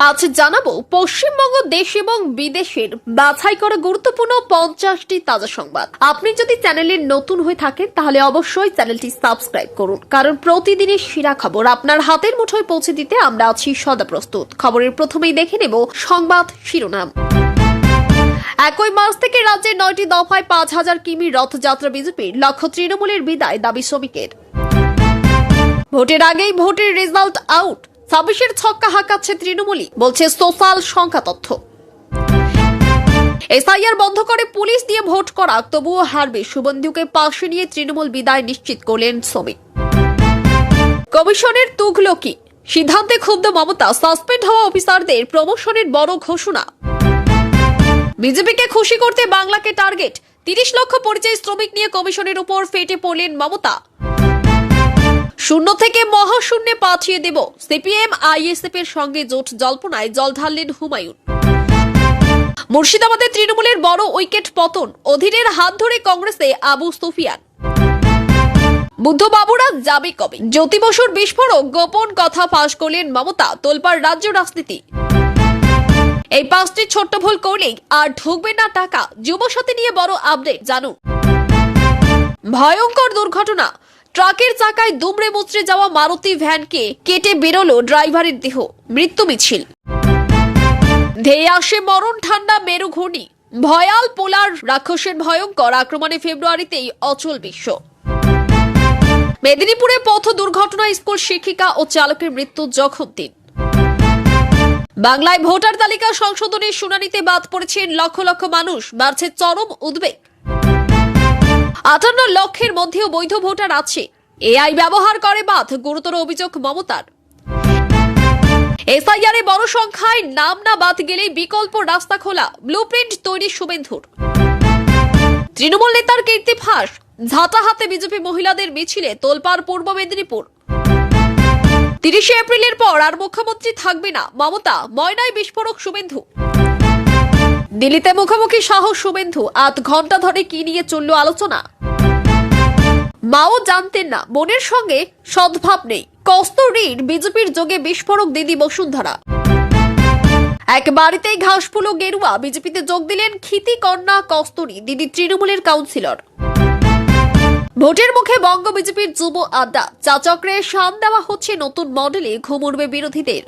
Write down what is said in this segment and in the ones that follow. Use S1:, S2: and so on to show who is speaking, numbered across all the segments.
S1: আজ জানাবো পশ্চিমবঙ্গ দেশ এবং বিদেশের বাছাই করা গুরুত্বপূর্ণ 50টি তাজা সংবাদ। আপনি যদি চ্যানেলে নতুন হয়ে থাকেন তাহলে অবশ্যই চ্যানেলটি সাবস্ক্রাইব করুন, কারণ প্রতিদিনের সেরা খবর আপনার হাতের মুঠোয় পৌঁছে দিতে আমরা আছি সদা প্রস্তুত। খবরের প্রথমেই দেখে নেব সংবাদ শিরোনাম। 1 মার্চ থেকে রাজ্যের 9টি দফায় 5000 কিমি রথযাত্রা বিজেপির লক্ষ্য, তৃণমূলের বিদায় দাবি শ্রমিকের। ভোটের আগেই ভোটের রেজাল্ট আউট, 26-এর ছক্কা হাঁকাচ্ছে তৃণমূলই, বলছে সোশ্যাল সংখ্যা তথ্য। এসআইআর বন্ধ করে পুলিশ দিয়ে ভোট করা, তবুও হারবে। শুভেন্দুকে পাশে নিয়ে তৃণমূল বিদায় নিশ্চিত করলেন শ্রমিক। কমিশনের তুগলকি, সিদ্ধান্তে ক্ষুব্ধ মমতা, সাসপেন্ড হওয়া অফিসারদের প্রমোশনের বড় ঘোষণা। বিজেপিকে খুশি করতে বাংলাকে টার্গেট, 30 লক্ষ পরিযায়ী শ্রমিক নিয়ে কমিশনের উপর ফেটে পড়লেন মমতা। শূন্য থেকে মহাশূন্যে পাঠিয়ে দেব, সিপিএম আইএসএফ এর সঙ্গে জোট জল্পনায় জল ঢাললেন হুমায়ুন। মুর্শিদাবাদে তৃণমূলের বড় উইকেট পতন, অধীরের হাত ধরে কংগ্রেসে আবু সুফিয়ান। বুদ্ধবাবুরা যাবে কবে? জ্যোতি বসুর বিস্ফোরক, গোপন কথা ফাঁস করলেন মমতা, তোলপাড় রাজ্য রাজনীতি। এই 5টি ছোট্ট ভুল করলেই আর ঢুকবে না টাকা, যুবসাথী নিয়ে বড় আপডেট জানুন। ভয়ঙ্কর দুর্ঘটনা, ট্রাকের চাকায় দুমড়ে মুচড়ে যাওয়া মারুতি ভ্যানকে কেটে বেরোলো ড্রাইভারের দেহ, মৃত্যু মিছিল। ধেয়ে আসে মরণ ঠান্ডা মেরু ঘূর্ণি, ভয়াল পোলার রাক্ষসের ভয়ঙ্কর আক্রমণে ফেব্রুয়ারিতেই অচল বিশ্ব। মেদিনীপুরে পথ দুর্ঘটনায় স্কুল শিক্ষিকা ও চালকের মৃত্যু, জখম 3। বাংলায় ভোটার তালিকা সংশোধনের শুনানিতে বাদ পড়েছেন লক্ষ লক্ষ মানুষ, বাড়ছে চরম উদ্বেগ। 58 লক্ষের মধ্যেও বৈধ ভোটার আছে, এআই ব্যবহার করে বাদ, গুরুতর অভিযোগ মমতার। এসআইআর এ বড় সংখ্যায় নাম না বাদ গেলেই বিকল্প রাস্তা খোলা, ব্লুপ্রিন্ট তৈরি শুভেন্দুর। তৃণমূল নেতার কীর্তি ফাঁস, ঝাঁটা হাতে বিজেপি মহিলাদের মিছিলে তোলপাড় পূর্ব মেদিনীপুর। 30 এপ্রিলের পর আর মুখ্যমন্ত্রী থাকবে না মমতা, ময়নায় বিস্ফোরক শুভেন্দু। দিল্লিতে মুখোমুখি সাহস শুভেন্দু, 8 ঘন্টা ধরে কি নিয়ে চলল আলোচনা। মাও জানতেন না বোনের সঙ্গে সদ্ভাব নেই, কস্তুরীর বিজেপির যোগে বিস্ফোরক দিদি বসুন্ধরা। এক বাড়িতেই ঘাসফুল ও গেরুয়া, বিজেপিতে যোগ দিলেন খিতি কন্যা কস্তুরী, দিদি তৃণমূলের কাউন্সিলর। ভোটের মুখে বঙ্গ বিজেপির যুব আড্ডা, চাচক্রে শান দেওয়া হচ্ছে নতুন মডেলে, ঘুম উড়বে বিরোধীদের।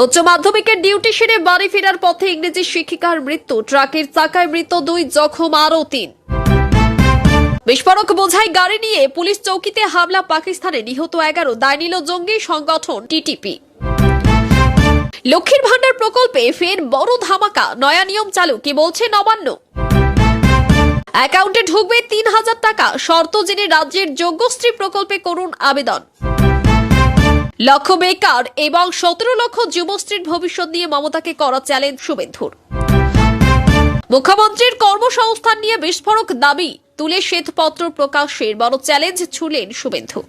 S1: উচ্চ মাধ্যমিকের ডিউটি সেরে বাড়ি ফেরার পথে ইংরেজি শিক্ষিকার মৃত্যু, ট্রাকের চাকায় মৃত 2, জখম আরও 3। বিস্ফোরক বোঝাই গাড়ি নিয়ে পুলিশ চৌকিতে হামলা, পাকিস্তানে নিহত 11, দায় নিল জঙ্গি সংগঠন টিটিপি। লক্ষ্মীর ভান্ডার প্রকল্পে ফের বড় ধামাকা, নয়া নিয়ম চালু, কি বলছে নবান্ন। অ্যাকাউন্টে ঢুকবে 3000 টাকা, শর্ত জেনে রাজ্যের যোগ্যশ্রী প্রকল্পে করুন আবেদন। লক্ষ বেকার এবং 17 লক্ষ যুবশ্রীর ভবিষ্যৎ নিয়ে মমতাকে করা চ্যালেঞ্জ শুভেন্দুর। মুখ্যমন্ত্রীর কর্মসংস্থান নিয়ে বিস্ফোরক দাবি তুলে শ্বেতপত্র প্রকাশের বড় চ্যালেঞ্জ ছুড়লেন শুভেন্দু।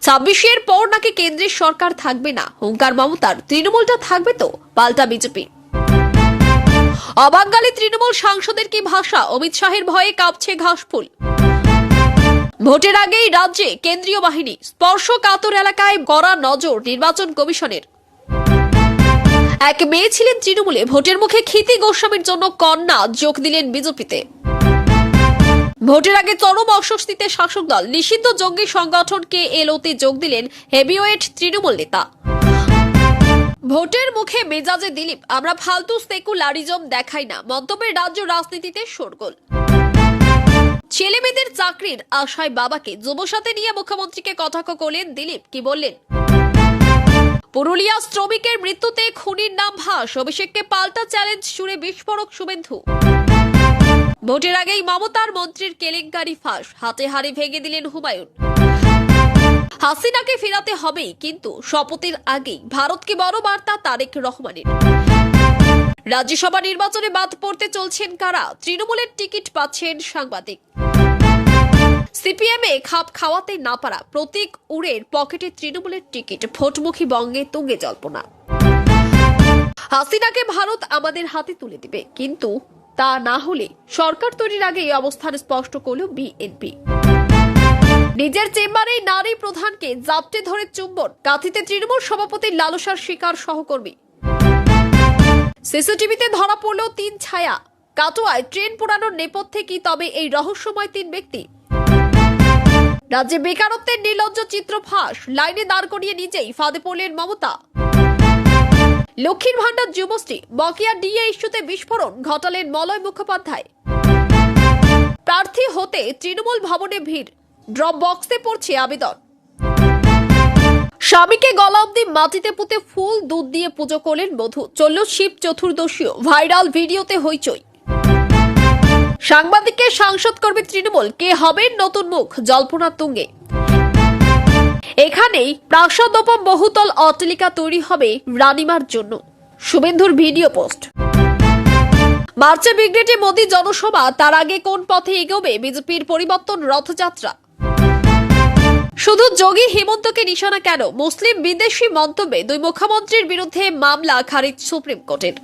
S1: 26-এর পর নাকি কেন্দ্রের সরকার থাকবে না, হুঙ্কার মমতার। তৃণমূলটা থাকবে তো, পাল্টা বিজেপি। অবাঙালি তৃণমূল সাংসদের কি ভাষা, অমিত শাহের ভয়ে কাঁপছে ঘাসফুল। ভোটের আগেই রাজ্যে কেন্দ্রীয় বাহিনী, স্পর্শকাতর এলাকায় কড়া নজর নির্বাচন কমিশনের। এক মেয়ে ছিলেন তৃণমূলে, ভোটের মুখে খিতি গোস্বামীর জন্য কন্যা যোগ দিলেন বিজেপিতে। ভোটের আগে চরম অস্বস্তিতে শাসক দল, নিষিদ্ধ জঙ্গি সংগঠন KLOতে যোগ দিলেন হেভিওয়েট তৃণমূল নেতা। ভোটের মুখে মেজাজে দিলীপ, আমরা ফালতু সেকুলারিজম দেখাই না, মন্তব্যের রাজ্য রাজনীতিতে শোরগোল। ছেলে মেয়েদের চাকরির আশায় বাবাকে, যুবসাথী নিয়ে মুখ্যমন্ত্রীকে কটাক্ষ করলেন দিলীপ, কি বললেন। পুরুলিয়া শ্রমিকের মৃত্যুতে খুনির নাম ভাস, অভিষেককে পাল্টা চ্যালেঞ্জ ছুড়ে বিস্ফোরক শুভেন্দু। ভোটের আগেই মমতার মন্ত্রীর কেলেঙ্কারি ফাঁস, হাতে হাড়ি ভেঙে দিলেন হুমায়ুন। হাসিনাকে ফেরাতে হবেই, কিন্তু শপথের আগেই ভারতকে বড় বার্তা তারেক রহমানের। রাজ্যসভা নির্বাচনে বাদ পড়তে চলছেন কারা, তৃণমূলের টিকিট পাচ্ছেন সাংবাদিক। সিপিএম এ খাপ খাওয়াতে না পারা প্রতীক উড়ের পকেটে তৃণমূলের টিকিট, ভোটমুখী বঙ্গে তুঙ্গে জল্পনা। হাসিনাকে ভারত আমাদের হাতে তুলে দিবে, কিন্তু তা না হলে সরকার তৈরির আগে এই অবস্থান স্পষ্ট করল বিএনপি। নিজের চেম্বারেই নারী প্রধানকে জাপটে ধরে চুম্বন, কাঁথিতে তৃণমূল সভাপতির লালসার শিকার সহকর্মী। সিসিটিভিতে ধরা পড়ল 3 ছায়া। কাটোয়ায় ট্রেন পোড়ানোর নেপথ্যে কি তবে এই রহস্যময় 3 ব্যক্তি? রাজ্যে বেকারত্বের নির্লজ্জ চিত্র ফাঁস, লাইনে দাঁড় করিয়ে নিজেই ফাঁদে পড়লেন মমতা। লক্ষ্মীর ভাণ্ডার যুবশ্রী, বকেয়া ডিএ ইস্যুতে বিস্ফোরণ ঘটালেন মলয় মুখোপাধ্যায়। প্রার্থী হতে তৃণমূল ভবনে ভিড়, ড্রপ বক্সে পড়ছে আবেদন। স্বামীকে গলা অব্দি মাটিতে পুঁতে ফুল দুধ দিয়ে পুজো করলেন বধূ, চলল শিব চতুর্দশীও, ভাইরাল ভিডিওতে হইচই। সাংবাদিককে সাংসদ করবে তৃণমূল, কে হবেন নতুন মুখ, জল্পনা তুঙ্গে। এখানেই প্রাসাদোপম বহুতল অট্টালিকা তৈরি হবে রানিমার জন্য, শুভেন্দুর ভিডিও পোস্ট। মার্চে ব্রিগেডে মোদী জনসভা, তার আগে কোন পথে এগোবে বিজেপির পরিবর্তন রথযাত্রা? শুধু যোগী হেমন্তকে নিশানা কেন? মুসলিম বিদেশি মন্তব্যে 2 মুখ্যমন্ত্রীর বিরুদ্ধে মামলা খারিজ সুপ্রিম কোর্টের।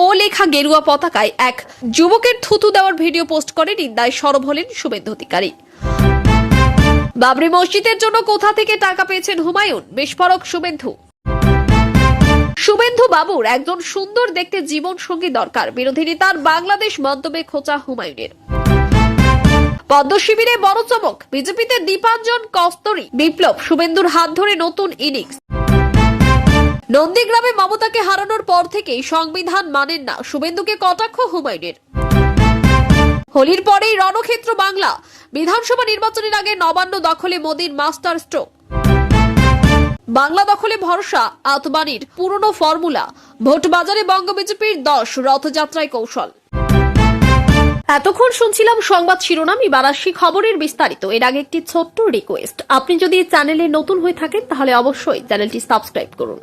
S1: ও লেখা গেরুয়া পতাকায় এক যুবকের থুতু দেওয়ার ভিডিও পোস্ট করে নিন্দায় সরব হলেন শুভেন্দু অধিকারী। বাবরি মসজিদের জন্য কোথা থেকে টাকা পেয়েছেন হুমায়ুন, বিস্ফোরক শুভেন্দু। শুভেন্দু বাবুর একজন সুন্দর দেখতে জীবন সঙ্গী দরকার, বিরোধী নেতার বাংলাদেশ মন্তব্যে খোঁচা হুমায়ুনের। পদ্ম শিবিরে বড় চমক, বিজেপিতে দীপাঞ্জন কস্তরী বিপ্লব, শুভেন্দুর হাত ধরে নতুন ইনিংস। নন্দীগ্রামে মমতাকে হারানোর পর থেকেই সংবিধান মানেন না, শুভেন্দুকে কটাক্ষ হুমায়ুনের। হোলির পরেই রণক্ষেত্র বাংলা, বিধানসভা নির্বাচনের আগে নবান্ন দখলে মোদীর মাস্টার স্ট্রোক। বাংলা দখলে ভরসা আতবানির পুরনো ফর্মুলা, ভোট বাজারে বঙ্গ বিজেপির 10, রথযাত্রায় কৌশল। এতক্ষণ শুনছিলাম সংবাদ শিরোনাম, এবার আসি খবরের বিস্তারিত। এর আগে একটি ছোট্ট রিকোয়েস্ট, আপনি যদি চ্যানেলে নতুন হয়ে থাকেন তাহলে অবশ্যই চ্যানেলটি সাবস্ক্রাইব করুন।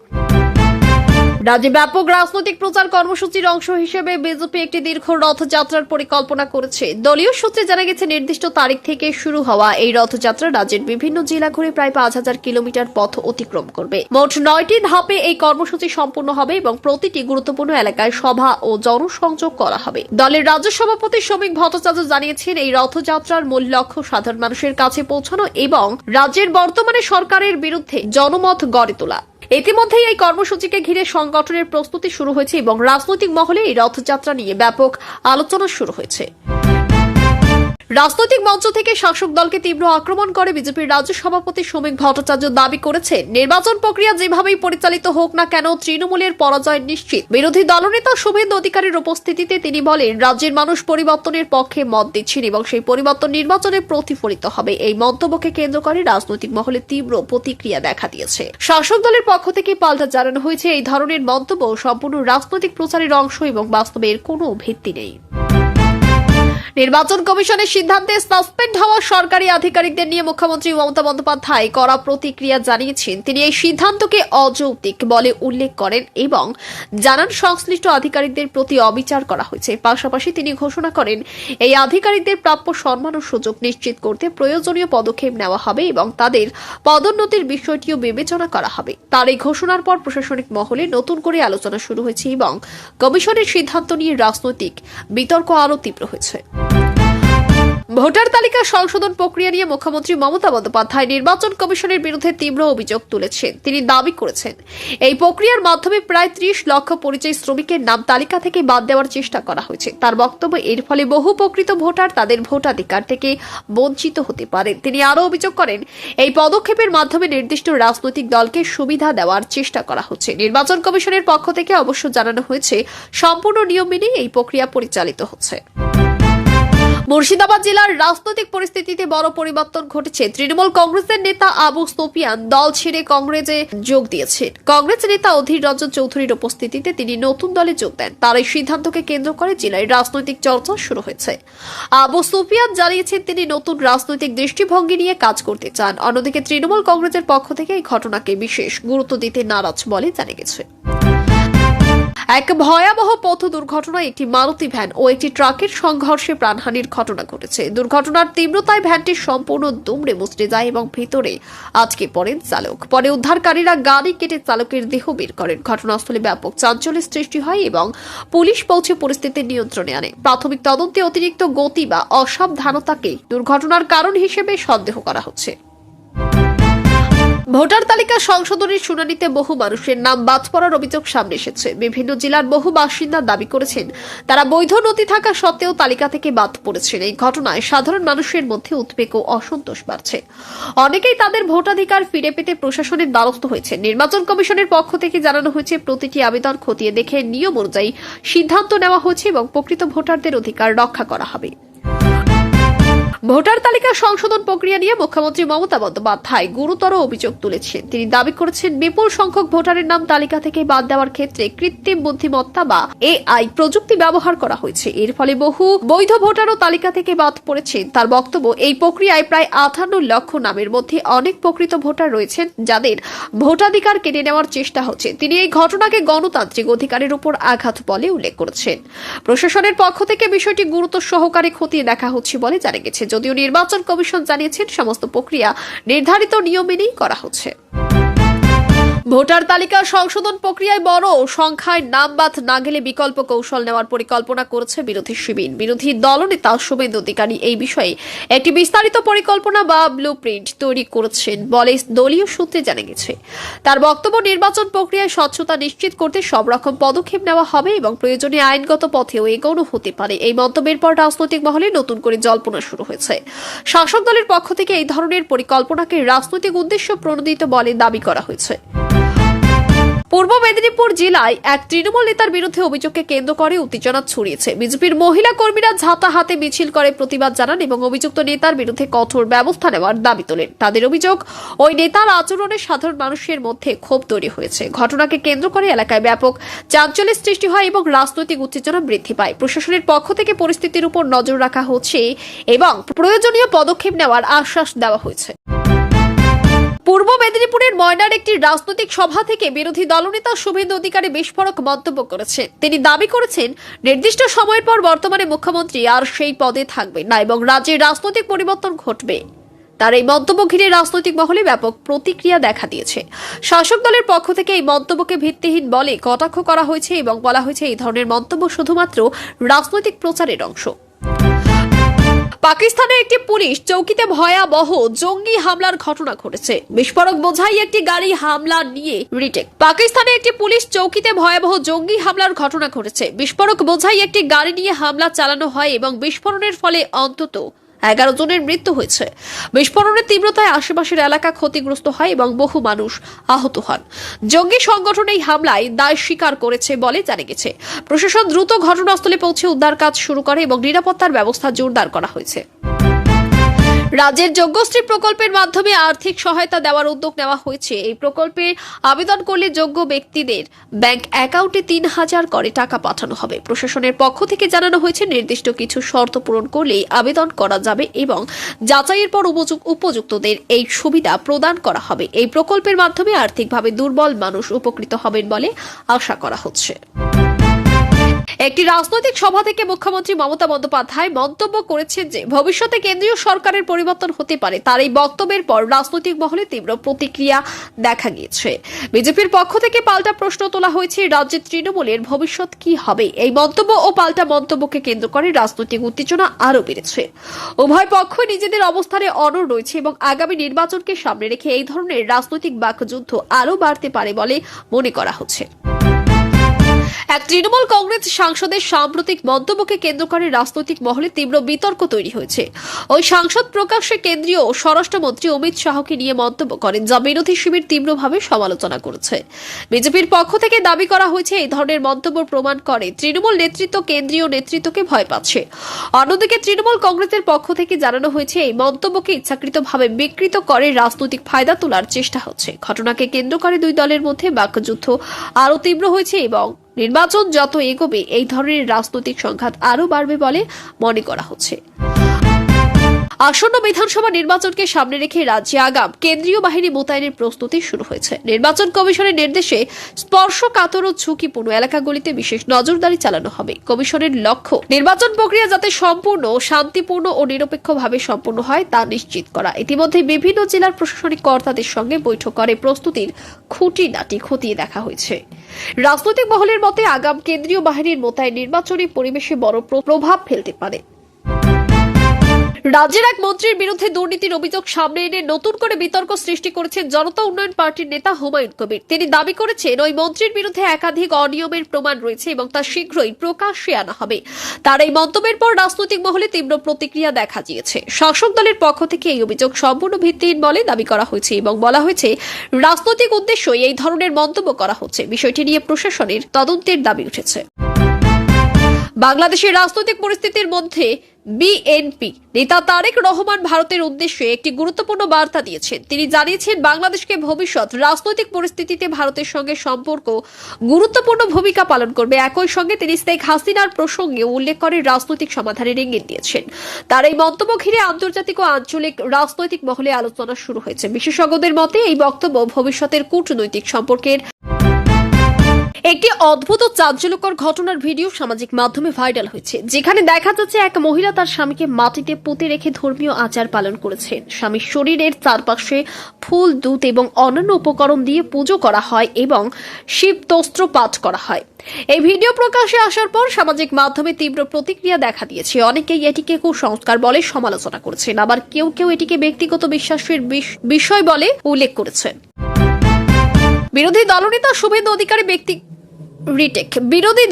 S1: রাজ্যে ব্যাপক রাজনৈতিক প্রচার কর্মসূচির অংশ হিসেবে বিজেপি একটি দীর্ঘ রথযাত্রার পরিকল্পনা করেছে। দলীয় সূত্রে জানা গেছে, নির্দিষ্ট তারিখ থেকে শুরু হওয়া এই রথযাত্রা রাজ্যের বিভিন্ন জেলা ঘুরে প্রায় 5000 কিলোমিটার পথ অতিক্রম করবে। মোট 9টি ধাপে এই কর্মসূচি সম্পূর্ণ হবে এবং প্রতিটি গুরুত্বপূর্ণ এলাকায় সভা ও জনসংযোগ করা হবে। দলের রাজ্য সভাপতি শ্রমিক ভট্টাচার্য জানিয়েছেন, এই রথযাত্রার মূল লক্ষ্য সাধারণ মানুষের কাছে পৌঁছানো এবং রাজ্যের বর্তমানে সরকারের বিরুদ্ধে জনমত গড়ে তোলা। ইতিমধ্যেই এই কর্মসূচিকে ঘিরে সংগঠনের প্রস্তুতি শুরু হয়েছে এবং রাজনৈতিক মহলে এই রথযাত্রা নিয়ে ব্যাপক আলোচনা শুরু হয়েছে। রাজনৈতিক মঞ্চ থেকে শাসক দলকে তীব্র আক্রমণ করে বিজেপির রাজ্য সভাপতি শ্রমিক ভট্টাচার্য দাবি করেছেন, নির্বাচন প্রক্রিয়া যেভাবেই পরিচালিত হোক না কেন তৃণমূলের পরাজয় নিশ্চিত। বিরোধী দলনেতা শুভেন্দু অধিকারীর উপস্থিতিতে তিনি বলেন, রাজ্যের মানুষ পরিবর্তনের পক্ষে মত দিচ্ছেন এবং সেই পরিবর্তন নির্বাচনে প্রতিফলিত হবে। এই মন্তব্যকে কেন্দ্র করে রাজনৈতিক মহলে তীব্র প্রতিক্রিয়া দেখা দিয়েছে। শাসক দলের পক্ষ থেকে পাল্টা জানানো হয়েছে, এই ধরনের মন্তব্য সম্পূর্ণ রাজনৈতিক প্রচারের অংশ এবং বাস্তবে এর কোনো ভিত্তি নেই। নির্বাচন কমিশনের সিদ্ধান্তে সাসপেন্ড হওয়া সরকারি আধিকারিকদের নিয়ে মুখ্যমন্ত্রী মমতা বন্দ্যোপাধ্যায় কড়া প্রতিক্রিয়া জানিয়েছেন। তিনি এই সিদ্ধান্তকে অযৌক্তিক বলে উল্লেখ করেন এবং জানান, সংশ্লিষ্ট আধিকারিকদের প্রতি অবিচার করা হয়েছে। পাশাপাশি তিনি ঘোষণা করেন, এই আধিকারিকদের প্রাপ্য সম্মান ও সুযোগ নিশ্চিত করতে প্রয়োজনীয় পদক্ষেপ নেওয়া হবে এবং তাদের পদোন্নতির বিষয়টিও বিবেচনা করা হবে। তার এই ঘোষণার পর প্রশাসনিক মহলে নতুন করে আলোচনা শুরু হয়েছে এবং কমিশনের সিদ্ধান্ত নিয়ে রাজনৈতিক বিতর্ক আরও তীব্র হয়েছে। ভোটার তালিকা সংশোধন প্রক্রিয়া নিয়ে মুখ্যমন্ত্রী মমতা বন্দ্যোপাধ্যায় নির্বাচন কমিশনের বিরুদ্ধে তীব্র অভিযোগ তুলেছেন। তিনি দাবি করেছেন, এই প্রক্রিয়ার মাধ্যমে প্রায় 30 লক্ষ পরিযায়ী শ্রমিকের নাম তালিকা থেকে বাদ দেওয়ার চেষ্টা করা হয়েছে। তার বক্তব্য, এর ফলে বহু প্রকৃত ভোটার তাদের ভোটাধিকার থেকে বঞ্চিত হতে পারেন। তিনি আরও অভিযোগ করেন, এই পদক্ষেপের মাধ্যমে নির্দিষ্ট রাজনৈতিক দলকে সুবিধা দেওয়ার চেষ্টা করা হচ্ছে। নির্বাচন কমিশনের পক্ষ থেকে অবশ্য জানানো হয়েছে, সম্পূর্ণ নিয়ম মেনে এই প্রক্রিয়া পরিচালিত হচ্ছে। মুর্শিদাবাদ জেলার রাজনৈতিক পরিস্থিতিতে বড় পরিবর্তন ঘটেছে। তৃণমূল কংগ্রেসের নেতা আবু সুফিয়ান দল ছেড়ে কংগ্রেসে যোগ দিয়েছেন। কংগ্রেস নেতা অধীর রঞ্জন চৌধুরীর উপস্থিতিতে তিনি নতুন দলে যোগ দেন। তার এই সিদ্ধান্তকে কেন্দ্র করে জেলায় রাজনৈতিক চর্চা শুরু হয়েছে। আবু সুফিয়ান জানিয়েছেন, তিনি নতুন রাজনৈতিক দৃষ্টিভঙ্গি নিয়ে কাজ করতে চান। অন্যদিকে তৃণমূল কংগ্রেসের পক্ষ থেকে এই ঘটনাকে বিশেষ গুরুত্ব দিতে নারাজ বলে জানা গেছে। এক ভয়াবহ পথ দুর্ঘটনায় একটি মারুতি ভ্যান ও একটি ট্রাকের সংঘর্ষে প্রাণহানির ঘটনা ঘটেছে। দুর্ঘটনার তীব্রতায় ভ্যানটি সম্পূর্ণ দুমড়ে মুচড়ে যায় এবং ভেতরে আটকে পড়েন চালক। পরে উদ্ধারকারীরা গাড়ি কেটে চালকের দেহ বের করেন। ঘটনাস্থলে ব্যাপক চাঞ্চল্যের সৃষ্টি হয় এবং পুলিশ পৌঁছে পরিস্থিতি নিয়ন্ত্রণে আনে। প্রাথমিক তদন্তে অতিরিক্ত গতি বা অসাবধানতাকে দুর্ঘটনার কারণ হিসেবে সন্দেহ করা হচ্ছে। ভোটার তালিকা সংশোধনের শুনানিতে বহু মানুষের নাম বাদ পড়ার অভিযোগ সামনে এসেছে। বিভিন্ন জেলার বহু বাসিন্দা দাবি করেছেন তারা বৈধ নথি থাকা সত্ত্বেও তালিকা থেকে বাদ পড়েছেন। এই ঘটনায় সাধারণ মানুষের মধ্যে উদ্বেগ ও অসন্তোষ বাড়ছে। অনেকেই তাদের ভোটাধিকার ফিরে পেতে প্রশাসনের দ্বারস্থ হয়েছে। নির্বাচন কমিশনের পক্ষ থেকে জানানো হয়েছে প্রতিটি আবেদন খতিয়ে দেখে নিয়ম অনুযায়ী সিদ্ধান্ত নেওয়া হয়েছে এবং প্রকৃত ভোটারদের অধিকার রক্ষা করা হবে। ভোটার তালিকা সংশোধন প্রক্রিয়া নিয়ে মুখ্যমন্ত্রী মমতা বন্দ্যোপাধ্যায় গুরুতর অভিযোগ তুলেছেন। তিনি দাবি করেছেন বিপুল সংখ্যক ভোটারের নাম তালিকা থেকে বাদ দেওয়ার ক্ষেত্রে কৃত্রিম বুদ্ধিমত্তা বা এআই প্রযুক্তি ব্যবহার করা হয়েছে। এর ফলে বহু বৈধ ভোটারও তালিকা থেকে বাদ পড়েছেন। তার বক্তব্য, এই প্রক্রিয়ায় প্রায় 58 লক্ষ নামের মধ্যে অনেক প্রকৃত ভোটার রয়েছেন যাদের ভোটাধিকার কেড়ে নেওয়ার চেষ্টা হচ্ছে। তিনি এই ঘটনাকে গণতান্ত্রিক অধিকারের উপর আঘাত বলে উল্লেখ করেছেন। প্রশাসনের পক্ষ থেকে বিষয়টি গুরুত্ব সহকারে খতিয়ে দেখা হচ্ছে বলে জানা গেছে। যদিও নির্বাচন কমিশন জানিয়েছেন সমস্ত প্রক্রিয়া নির্ধারিত নিয়ম মেনেই করা হচ্ছে। ভোটার তালিকা সংশোধন প্রক্রিয়ায় বড় সংখ্যায় নাম বাদ না গেলে বিকল্প কৌশল নেওয়ার পরিকল্পনা করেছে বিরোধী শিবির। বিরোধী দলনেতা শুভেন্দু অধিকারী এই বিষয়ে একটি বিস্তারিত পরিকল্পনা বা ব্লুপ্রিন্ট তৈরি করেছেন বলে দলীয় সূত্রে জানা গেছে। তার বক্তব্য, নির্বাচন প্রক্রিয়ায় স্বচ্ছতা নিশ্চিত করতে সব রকম পদক্ষেপ নেওয়া হবে এবং প্রয়োজনে আইনগত পথেও এগোনো হতে পারে। এই মন্তব্যের পর রাজনৈতিক মহলে নতুন করে জল্পনা শুরু হয়েছে। শাসক দলের পক্ষ থেকে এই ধরনের পরিকল্পনাকে রাজনৈতিক উদ্দেশ্য প্রণোদিত বলে দাবি করা হয়েছে। পূর্ব মেদিনীপুর জেলায় এক তৃণমূল নেতার বিরুদ্ধে অভিযোগকে কেন্দ্র করে উত্তেজনা ছড়িয়েছে। বিজেপির মহিলা কর্মীরা ঝাঁটা হাতে মিছিল করে প্রতিবাদ জানান এবং অভিযুক্ত নেতার বিরুদ্ধে কঠোর ব্যবস্থা নেওয়ার দাবি তোলেন। তাদের অভিযোগ, ওই নেতার আচরণে সাধারণ মানুষের মধ্যে ক্ষোভ তৈরি হয়েছে। ঘটনাকে কেন্দ্র করে এলাকায় ব্যাপক চাঞ্চল্যের সৃষ্টি হয় এবং রাজনৈতিক উত্তেজনা বৃদ্ধি পায়। প্রশাসনের পক্ষ থেকে পরিস্থিতির উপর নজর রাখা হচ্ছে এবং প্রয়োজনীয় পদক্ষেপ নেওয়ার আশ্বাস দেওয়া হয়েছে। পূর্ব মেদিনীপুরের ময়নার একটি রাজনৈতিক সভা থেকে বিরোধী দলনেতা শুভেন্দু অধিকারী বিস্ফোরক মন্তব্য করেছেন। তিনি দাবি করেছেন নির্দিষ্ট সময়ের পর বর্তমানে মুখ্যমন্ত্রী আর সেই পদে থাকবেন না এবং রাজ্যের রাজনৈতিক পরিবর্তন ঘটবে। তার এই মন্তব্য ঘিরে রাজনৈতিক মহলে ব্যাপক প্রতিক্রিয়া দেখা দিয়েছে। শাসক দলের পক্ষ থেকে এই মন্তব্যকে ভিত্তিহীন বলে কটাক্ষ করা হয়েছে এবং বলা হয়েছে এই ধরনের মন্তব্য শুধুমাত্র রাজনৈতিক প্রচারের অংশ। পাকিস্তানে একটি পুলিশ চৌকিতে ভয়াবহ জঙ্গি হামলার ঘটনা ঘটেছে। বিস্ফোরক বোঝাই একটি গাড়ি হামলা নিয়ে রিটেক। পাকিস্তানে একটি পুলিশ চৌকিতে ভয়াবহ জঙ্গি হামলার ঘটনা ঘটেছে। বিস্ফোরক বোঝাই একটি গাড়ি নিয়ে হামলা চালানো হয় এবং বিস্ফোরণের ফলে অন্তত 11 জনের মৃত্যু হয়েছে। বিস্ফোরণের তীব্রতায় আশেপাশের এলাকা ক্ষতিগ্রস্ত হয় এবং বহু মানুষ আহত হন। জঙ্গি সংগঠন এই হামলায় দায় স্বীকার করেছে বলে জানা গেছে। প্রশাসন দ্রুত ঘটনাস্থলে পৌঁছে উদ্ধার কাজ শুরু করে এবং নিরাপত্তার ব্যবস্থা জোরদার করা হয়েছে। রাজ্যের যোগ্যশ্রী প্রকল্পের মাধ্যমে আর্থিক সহায়তা দেওয়ার উদ্যোগ নেওয়া হয়েছে। এই প্রকল্পে আবেদন করলে যোগ্য ব্যক্তিদের ব্যাংক অ্যাকাউন্টে 3000 করে টাকা পাঠানো হবে। প্রশাসনের পক্ষ থেকে জানানো হয়েছে নির্দিষ্ট কিছু শর্ত পূরণ করলেই আবেদন করা যাবে এবং যাচাইয়ের পর উপযুক্তদের এই সুবিধা প্রদান করা হবে। এই প্রকল্পের মাধ্যমে আর্থিকভাবে দুর্বল মানুষ উপকৃত হবেন বলে আশা করা হচ্ছে। একটি রাজনৈতিক সভা থেকে মুখ্যমন্ত্রী মমতা বন্দ্যোপাধ্যায় মন্তব্য করেছেন যে ভবিষ্যতে কেন্দ্রীয় সরকারের পরিবর্তন হতে পারে। তার এই বক্তব্যের পর রাজনৈতিক মহলে তীব্র প্রতিক্রিয়া দেখা গিয়েছে। বিজেপির পক্ষ থেকে পাল্টা প্রশ্ন তোলা হয়েছে, রাজ্যের তৃণমূলের ভবিষ্যৎ কি হবে? এই মন্তব্য ও পাল্টা মন্তব্যকে কেন্দ্র করে রাজনৈতিক উত্তেজনা আরও বেড়েছে। উভয় পক্ষ নিজেদের অবস্থানে অনড় রয়েছে এবং আগামী নির্বাচনকে সামনে রেখে এই ধরনের রাজনৈতিক বাকযুদ্ধ আরও বাড়তে পারে বলে মনে করা হচ্ছে। এক তৃণমূল কংগ্রেস সাংসদের সাম্প্রতিক মন্তব্যকে কেন্দ্র করে রাজনৈতিক মহলে তীব্র বিতর্ক তৈরি হয়েছে। ওই সাংসদ প্রকাশ্যে কেন্দ্রীয় স্বরাষ্ট্রমন্ত্রী অমিত শাহকে নিয়ে মন্তব্য করেন, যা বিরোধী শিবির তীব্রভাবে সমালোচনা করেছে। বিজেপির পক্ষ থেকে দাবি করা হয়েছে এই ধরনের মন্তব্য প্রমাণ করে তৃণমূল নেতৃত্ব কেন্দ্রীয় নেতৃত্বকে ভয় পাচ্ছে। অন্যদিকে তৃণমূল কংগ্রেসের পক্ষ থেকে জানানো হয়েছে এই মন্তব্যকে ইচ্ছাকৃতভাবে বিকৃত করে রাজনৈতিক ফায়দা তোলার চেষ্টা হচ্ছে। ঘটনাকে কেন্দ্র করে দুই দলের মধ্যে বাকযুদ্ধ আরও তীব্র হয়েছে এবং নির্বাচন যত এগোবে এই ধরনের রাজনৈতিক সংঘাত আরও বাড়বে বলে মনে করা হচ্ছে। আসন্ন বিধানসভা নির্বাচনকে সামনে রেখে রাজ্যে আগাম কেন্দ্রীয় বাহিনী মোতায়েনের প্রস্তুতি শুরু হয়েছে। নির্বাচন কমিশনের নির্দেশে স্পর্শকাতর ও ঝুঁকিপূর্ণ এলাকাগুলিতে বিশেষ নজরদারি চালানো হবে। কমিশনের লক্ষ্য নির্বাচন প্রক্রিয়া যাতে সম্পূর্ণ শান্তিপূর্ণ ও নিরপেক্ষভাবে সম্পন্ন হয় তা নিশ্চিত করা। ইতিমধ্যে বিভিন্ন জেলার প্রশাসনিক কর্তাদের সঙ্গে বৈঠক করে প্রস্তুতির খুঁটিনাটি খতিয়ে দেখা হয়েছে। রাজনৈতিক মহলের মতে আগাম কেন্দ্রীয় বাহিনীর মোতায়েন নির্বাচনী পরিবেশে বড় প্রভাব ফেলতে পারে। রাজ্যের এক মন্ত্রীর বিরুদ্ধে দুর্নীতির অভিযোগ সামনে এনে নতুন করে বিতর্ক সৃষ্টি করেছেন জনতা উন্নয়ন পার্টির নেতা হুমায়ুন কবির। তিনি দাবি করেছেন ওই মন্ত্রীর বিরুদ্ধে একাধিক অনিয়মের প্রমাণ রয়েছে এবং তা শীঘ্রই প্রকাশ্যে আনা হবে। তার এই মন্তব্যের পর রাজনৈতিক মহলে তীব্র প্রতিক্রিয়া দেখা দিয়েছে। শাসক দলের পক্ষ থেকে এই অভিযোগ সম্পূর্ণ ভিত্তিহীন বলে দাবি করা হয়েছে এবং বলা হয়েছে রাজনৈতিক উদ্দেশ্যই এই ধরনের মন্তব্য করা হচ্ছে। বিষয়টি নিয়ে প্রশাসনের তদন্তের দাবি উঠেছে। বাংলাদেশের রাজনৈতিক পরিস্থিতির মধ্যে বিএনপি নেতা তারেক রহমান ভারতের উদ্দেশ্যে একটি গুরুত্বপূর্ণ বার্তা দিয়েছেন। তিনি জানিয়েছেন বাংলাদেশকে ভবিষ্যৎ রাজনৈতিক পরিস্থিতিতে ভারতের সঙ্গে সম্পর্ক গুরুত্বপূর্ণ ভূমিকা পালন করবে। একই সঙ্গে তিনি শেখ হাসিনার প্রসঙ্গে উল্লেখ করে রাজনৈতিক সমাধানের ইঙ্গিত দিয়েছেন। তার এই মন্তব্য ঘিরে আন্তর্জাতিক ও আঞ্চলিক রাজনৈতিক মহলে আলোচনা শুরু হয়েছে। বিশেষজ্ঞদের মতে এই বক্তব্য ভবিষ্যতের কূটনৈতিক সম্পর্কের একটি অদ্ভুত ও চাঞ্চল্যকর ঘটনার ভিডিও সামাজিক মাধ্যমে ভাইরাল হয়েছে, যেখানে দেখা যাচ্ছে এক মহিলা তার স্বামীকে মাটিতে পুঁতে রেখে ধর্মীয় আচার পালন করেছেন। স্বামীর শরীরের চারপাশে ফুল, দুধ এবং অন্যান্য উপকরণ দিয়ে পুজো করা হয় এবং শিবতোস্ত্র পাঠ করা হয়। এই ভিডিও প্রকাশে আসার পর সামাজিক মাধ্যমে তীব্র প্রতিক্রিয়া দেখা দিয়েছে। অনেকেই এটিকে কুসংস্কার বলে সমালোচনা করেছেন, আবার কেউ কেউ এটিকে ব্যক্তিগত বিশ্বাসের বিষয় বলে উল্লেখ করেছেন। বিরোধী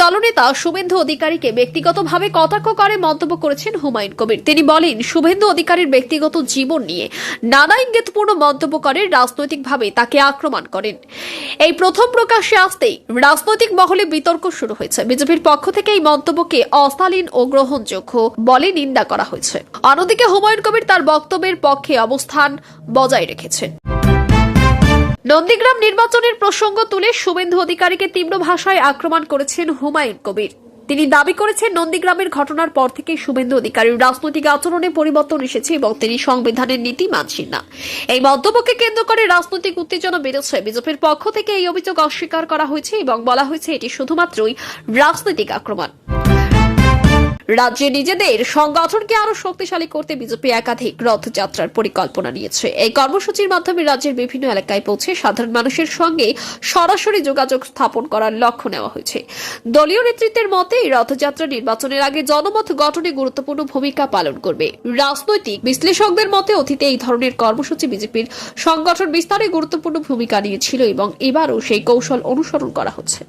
S1: দলনেতা শুভেন্দু অধিকারীকে ব্যক্তিগতভাবে কটাক্ষ করে মন্তব্য করেছেন হুমায়ুন কবির। তিনি বলেন, শুভেন্দু অধিকারীর ব্যক্তিগত জীবন নিয়ে নানা ইঙ্গিতপূর্ণ মন্তব্য করে রাজনৈতিকভাবে তাকে আক্রমণ করেন। এই প্রথম প্রকাশ্যে আসতেই রাজনৈতিক মহলে বিতর্ক শুরু হয়েছে। বিজেপির পক্ষ থেকে এই মন্তব্যকে অশালীন ও গ্রহণযোগ্য বলে নিন্দা করা হয়েছে। অন্যদিকে হুমায়ুন কবির তার বক্তব্যের পক্ষে অবস্থান বজায় রেখেছেন। নন্দীগ্রাম নির্বাচনের প্রসঙ্গ তুলে শুভেন্দু অধিকারীকে তীব্র ভাষায় আক্রমণ করেছেন হুমায়ুন কবির। তিনি দাবি করেছেন নন্দীগ্রামের ঘটনার পর থেকে শুভেন্দু অধিকারীর রাজনৈতিক আচরণে পরিবর্তন এসেছে এবং তিনি সংবিধানের নীতি মানছেন না। এই মন্তব্যকে কেন্দ্র করে রাজনৈতিক উত্তেজনা বেড়েছে। বিজেপির পক্ষ থেকে এই অভিযোগ অস্বীকার করা হয়েছে এবং বলা হয়েছে এটি শুধুমাত্রই রাজনৈতিক আক্রমণ। রাজ্যে নিজেদের সংগঠনকে আরো শক্তিশালী করতে বিজেপি একাধিক রথযাত্রার পরিকল্পনা নিয়েছে। এই কর্মসূচির মাধ্যমে রাজ্যের বিভিন্ন এলাকায় পৌঁছে সাধারণ মানুষের সঙ্গে সরাসরি যোগাযোগ স্থাপন করার লক্ষ্য নেওয়া হয়েছে। দলীয় নেতৃত্বের মতে এই রথযাত্রা নির্বাচনের আগে জনমত গঠনে গুরুত্বপূর্ণ ভূমিকা পালন করবে। রাজনৈতিক বিশ্লেষকদের মতে অতীতে এই ধরনের কর্মসূচি বিজেপির সংগঠন বিস্তারে গুরুত্বপূর্ণ ভূমিকা নিয়েছিল এবং এবারও সেই কৌশল অনুসরণ করা হচ্ছে।